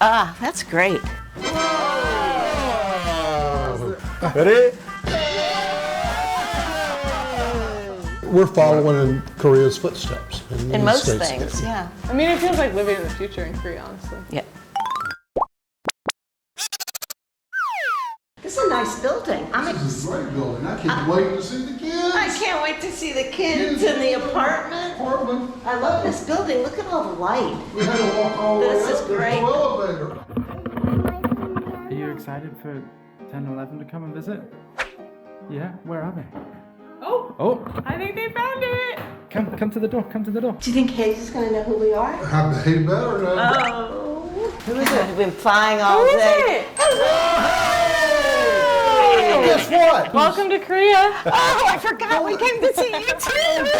Ah, that's great. Ready? We're following in Korea's footsteps. In most States. things, yeah. I mean, it feels like living in the future in Korea, honestly. Yeah. This is a nice building. This is a great building. I can't wait to see the kids. I can't wait to see the kids in the apartment. I love this building. Look at all the light. We had to walk all the way This is up to the great. elevator. Are you excited for 10-11 to come and visit? Yeah? Where are they? Oh, I think they found it. come to the door, come to the door. Do you think Katie's going to know who we are? He better know. Oh. Who is it? We've been flying all day. Guess what? Welcome to Korea. Oh, I forgot we came to see you too.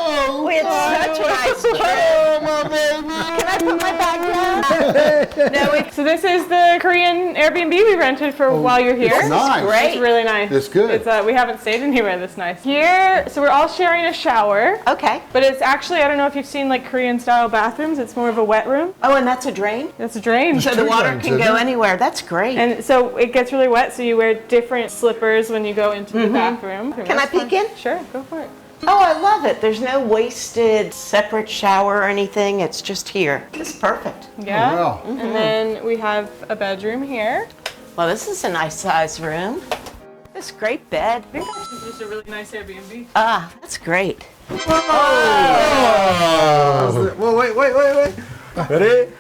Oh, we had such a nice trip. Oh, my baby. Can I put my bag down? So this is the Korean Airbnb we rented for while you're here. It's nice. Great. It's really nice. It's good. It's we haven't stayed anywhere this nice. Here, so we're all sharing a shower. Okay. But it's actually, I don't know if you've seen like Korean style bathrooms. It's more of a wet room. Oh, and that's a drain? It's a drain. So the water can go anywhere. That's great. And so it gets really wet, so you wear different slippers when you go into the bathroom. Can I peek in? Sure, go for it. Oh, I love it. There's no wasted separate shower or anything. It's just here. It's perfect. Yeah. wow. And then we have a bedroom here. Well, this is a nice size room. This great bed. I think this is just a really nice Airbnb. Ah, that's great. Well, wait. Ready?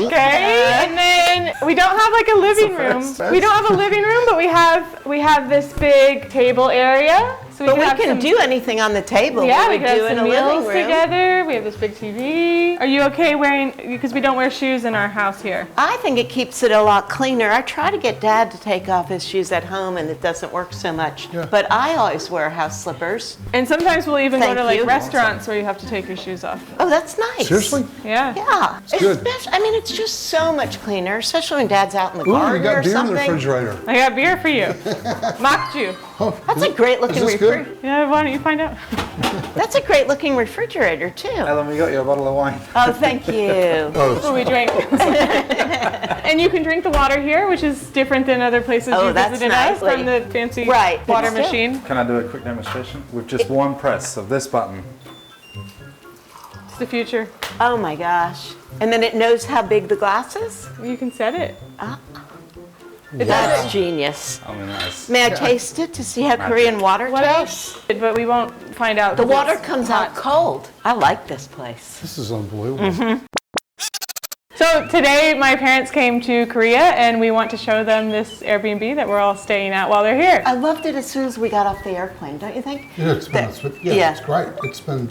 Okay, and then we don't have like a living room. We don't have a living room, but we have this big table area. So But we have can some- do anything on the table. Yeah, we we can do have in some a living meals room. together. We have this big TV. Are you okay wearing, because we don't wear shoes in our house here? I think it keeps it a lot cleaner. I try to get Dad to take off his shoes at home, and it doesn't work so much. Yeah. But I always wear house slippers. And sometimes we'll even go Thank to like you. restaurants where you have to take your shoes off. Oh, that's nice. Seriously? Yeah. Yeah. good. I mean, it's just so much cleaner, especially when Dad's out in the Ooh, you garden got or beer in the something. refrigerator. I got beer for you. Makju. That's a great looking Is this good? refrigerator. Yeah, why don't you find out? That's a great looking refrigerator too. Ellen, we got you a bottle of wine. Oh, thank you. What we drink. And you can drink the water here, which is different than other places Oh, you that's visited us nice. from the fancy Right, but water still. machine. Can I do a quick demonstration? With just one press of this button. It's the future. Oh my gosh. And then it knows how big the glass is? You can set it. That's genius. I mean, that's... May I taste it to see how Korean water What tastes? else? But we won't find out. The 'cause water it's comes hot. out cold. I like this place. This is unbelievable. So today my parents came to Korea and we want to show them this Airbnb that we're all staying at while they're here. I loved it as soon as we got off the airplane, don't you think? Yeah, it's been, Yeah. it's great. It's been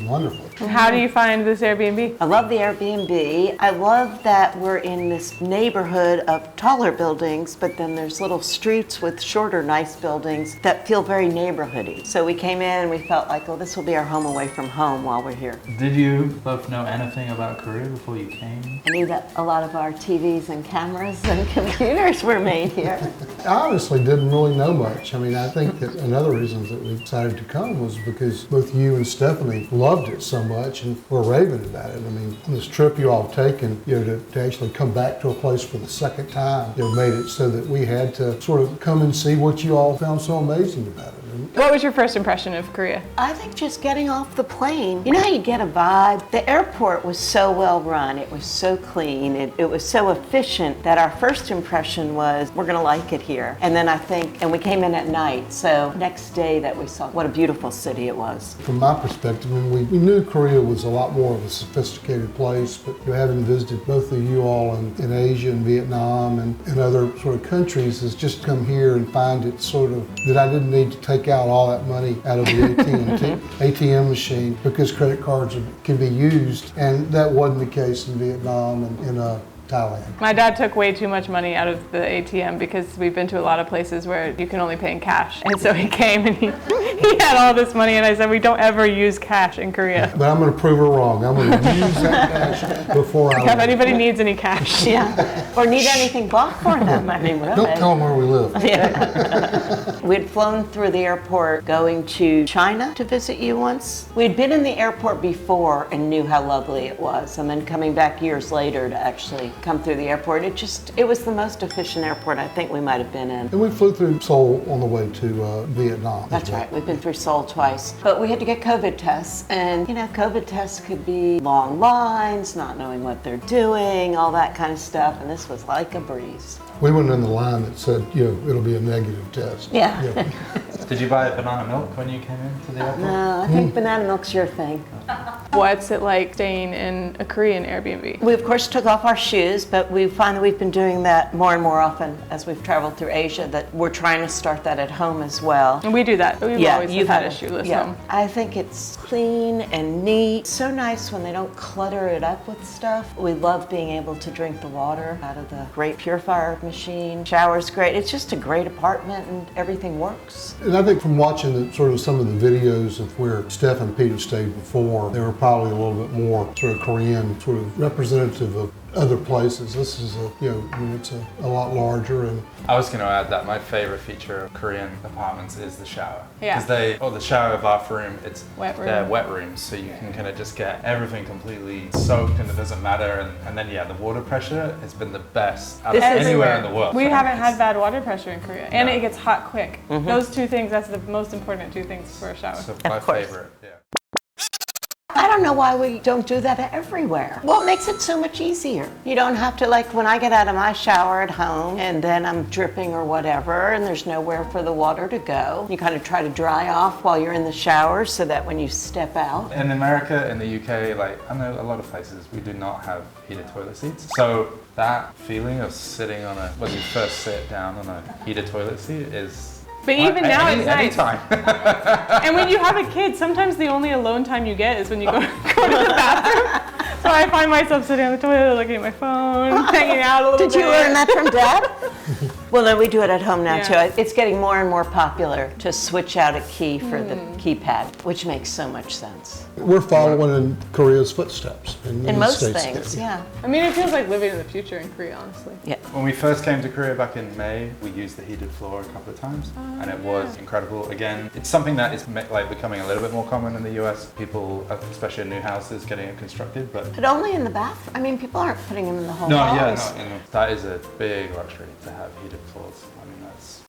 wonderful. And how do you find this Airbnb? I love the Airbnb. I love that we're in this neighborhood of taller buildings, but then there's little streets with shorter, nice buildings that feel very neighborhoody. So we came in and we felt like, oh, this will be our home away from home while we're here. Did you both know anything about Korea before you came? I knew that a lot of our TVs and cameras and computers were made here. I honestly didn't really know much. I mean, I think that another reason that we decided to come was because both you and Stephanie loved it so much and were raving about it. I mean, this trip you all have taken, to actually come back to a place for the second time, made it so that we had to sort of come and see what you all found so amazing about it. What was your first impression of Korea? I think just getting off the plane, you know how you get a vibe? The airport was so well run, it was so clean, it was so efficient that our first impression was, we're gonna like it here. And then and we came in at night, so next day that we saw what a beautiful city it was. From my perspective, we knew Korea was a lot more of a sophisticated place, but having visited both of you all in Asia and Vietnam and other sort of countries, is just come here and find it sort of that I didn't need to take out all that money out of the ATM machine because credit cards can be used, and that wasn't the case in Vietnam and in Thailand. My dad took way too much money out of the ATM because we've been to a lot of places where you can only pay in cash. And so he came and he had all this money, and I said, we don't ever use cash in Korea. But I'm going to prove her wrong. I'm going to use that cash before I If leave. anybody needs any cash. Yeah. Or need anything bought for them. I mean, really. Don't tell them where we live. We'd flown through the airport going to China to visit you once. We'd been in the airport before and knew how lovely it was. And then coming back years later to actually come through the airport, it was the most efficient airport I think we might have been in. And we flew through Seoul on the way to Vietnam. That's right. We've been through Seoul twice. But we had to get COVID tests. And, you know, COVID tests could be long lines, not knowing what they're doing, all that kind of stuff. And this was like a breeze. We went in the line that said, it'll be a negative test. Yeah. Did you buy banana milk when you came into the airport? No, I think banana milk's your thing. What's it like staying in a Korean Airbnb? We, of course, took off our shoes, but we find that we've been doing that more and more often as we've traveled through Asia, that we're trying to start that at home as well. And we do that. We've always you've had a shoeless home. I think it's clean and neat. So nice when they don't clutter it up with stuff. We love being able to drink the water out of the great purifier machine. Shower's great. It's just a great apartment and everything works. And I think from watching some of the videos of where Steph and Peter stayed before, they were probably a little bit more sort of Korean, sort of representative of other places. This is it's a lot larger. And I was going to add that my favorite feature of Korean apartments is the shower. Yeah. Because the shower, bathroom, they're Wet room. wet rooms, so you can kind of just get everything completely soaked and it doesn't matter. And then the water pressure has been the best out of anywhere in the world. We So haven't it's- had bad water pressure in Korea. And No. it gets hot quick. Those two things, that's the most important two things for a shower. So my course. favorite, yeah. I don't know why we don't do that everywhere. Well, it makes it so much easier. You don't have to, like, when I get out of my shower at home and then I'm dripping or whatever and there's nowhere for the water to go, you kind of try to dry off while you're in the shower so that when you step out. In America, in the UK, I know a lot of places, we do not have heated toilet seats. So that feeling of sitting when you first sit down on a heated toilet seat is... But even now it's nice. Anytime. And when you have a kid, sometimes the only alone time you get is when you go to the bathroom. So I find myself sitting on the toilet, looking at my phone, hanging out a little bit. Did you learn that from Dad? Well, no, we do it at home now Yeah. too. It's getting more and more popular to switch out a key for the keypad, which makes so much sense. we're following in Korea's footsteps. In most things, yeah. I mean, it feels like living in the future in Korea, honestly. Yeah. When we first came to Korea back in May, we used the heated floor a couple of times, and it was incredible. Again, it's something that is becoming a little bit more common in the US. People, especially in new houses, getting it constructed, But only in the bathroom. I mean, people aren't putting them in the whole house. that is a big luxury to have heated floors. I mean, that's...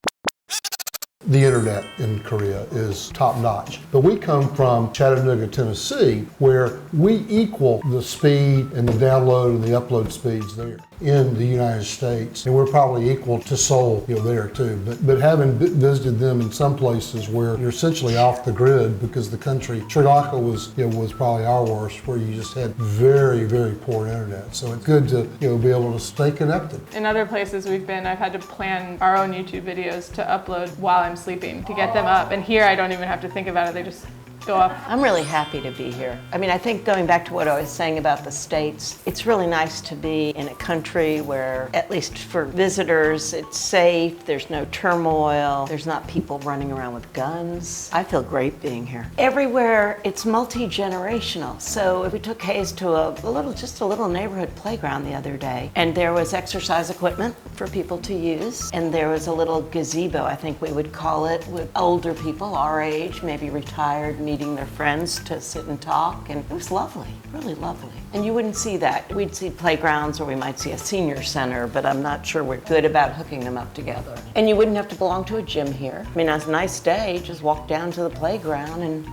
The internet in Korea is top notch. But we come from Chattanooga, Tennessee, where we equal the speed and the download and the upload speeds there in the United States. And we're probably equal to Seoul, there too. But having visited them in some places where you're essentially off the grid because the country, Sri Lanka was probably our worst, where you just had very, very poor internet. So it's good to, be able to stay connected. In other places we've been, I've had to plan our own YouTube videos to upload while I'm sleeping to get them up. And here I don't even have to think about it. They just go up. I'm really happy to be here. I mean, I think going back to what I was saying about the States, it's really nice to be in a country where, at least for visitors, it's safe, there's no turmoil, there's not people running around with guns. I feel great being here. Everywhere, it's multi-generational. So we took Hayes to a little neighborhood playground the other day, and there was exercise equipment for people to use, and there was a little gazebo, I think we would call it, with older people our age, maybe retired, meeting their friends to sit and talk, and it was lovely, really lovely. And you wouldn't see that. We'd see playgrounds or we might see a senior center, but I'm not sure we're good about hooking them up together. And you wouldn't have to belong to a gym here. I mean, on a nice day, just walk down to the playground and...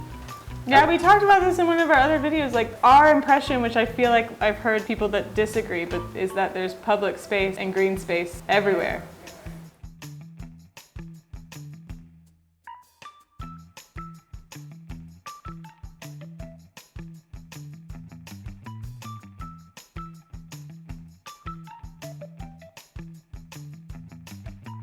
Yeah, we talked about this in one of our other videos, like our impression, which I feel like I've heard people that disagree, but is that there's public space and green space everywhere.